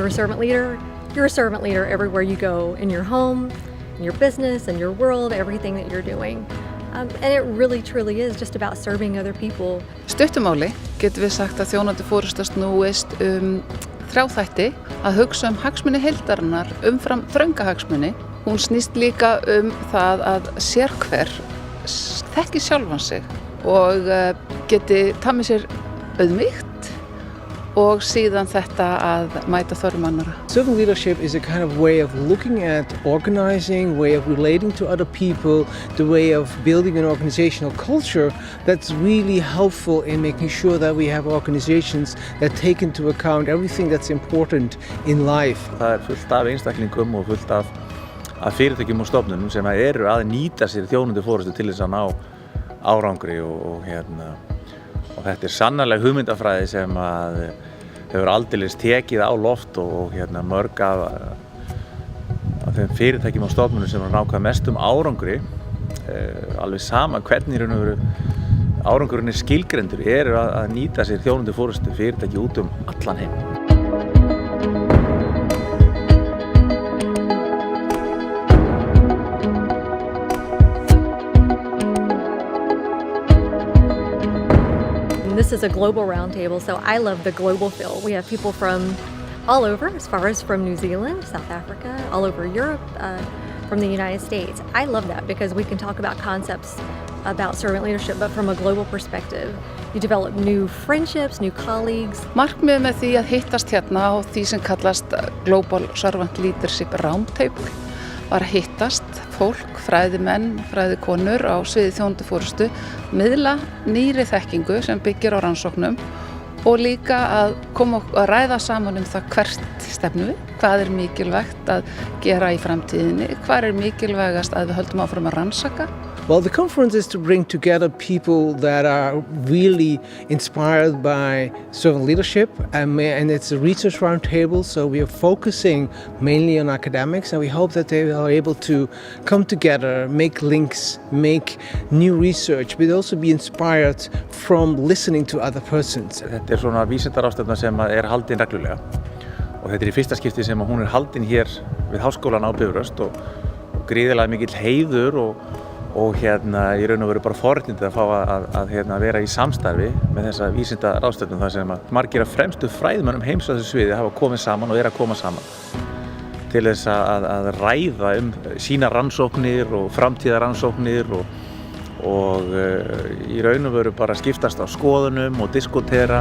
you're a servant leader everywhere you go, in your home, in your business, in your world, everything that you're doing. And it really truly is just about serving other people. Stuttumáli getum við sagt að þjónandi forysta snúist þrjá þætti, að hugsa hagsmuni heildarinnar umfram þrönga hagsmuni. Hún snýst líka það að sérhver þekki sjálfan sig og geti tamið sér auðmýkt og síðan þetta að mæta þörfum annarra. Servant leadership is a kind of way of looking at organizing, way of relating to other people, the way of building an organizational culture that's really helpful in making sure that we have organizations that take into account everything that's important in life. Það fullt af einstaklingum og fullt af fyrirtækjum og stofnunum sem eru að nýta sér þjónandi forystu til þess að ná árangri og þetta sannarlega hugmyndafræði sem hefur aldeilis tekið á loft og mörg af þeim fyrirtækjum og stofnunum sem ná hvað mestum árangri, alveg sama hvernig árangurinn skilgreindur, eru að nýta sér þjónandi forystu fyrirtæki út allan heim. This is a global roundtable, so I love the global feel. We have people from all over, as far as from New Zealand, South Africa, all over Europe, from the United States. I love that because we can talk about concepts about servant leadership, but from a global perspective. You develop new friendships, new colleagues. Markmiðið með því að hittast hérna á því sem kallast Global Servant Leadership Roundtable var að hittast fólk, fræðimenn, fræðikonur á sviði þjónandi forystu, miðla nýri þekkingu sem byggir á rannsóknum og líka að koma að ræða saman það hvert stefnum við, hvað mikilvægt að gera í framtíðinni, hvað mikilvægast að við höldum áfram að rannsaka. Well, the conference is to bring together people that are really inspired by servant leadership, and it's a research roundtable, so we are focusing mainly on academics, and we hope that they are able to come together, make links, make new research, but also be inspired from listening to other persons. Þetta svona vísindaráðstefna sem haldin reglulega, og þetta í fyrsta skipti sem hún haldin hér við Háskólann á Bifröst og gríðarlega mikill heiður og í raun og veru bara forréttindi að fá að vera í samstarfi með þessa vísindaráðstefnu þar sem margir af fremstu fræðimönnum heims á þessu sviði hafa komið saman og að koma saman til þess að ræða sína rannsóknir og framtíðarrannsóknir og í raun og veru bara skiptast á skoðunum og diskutera.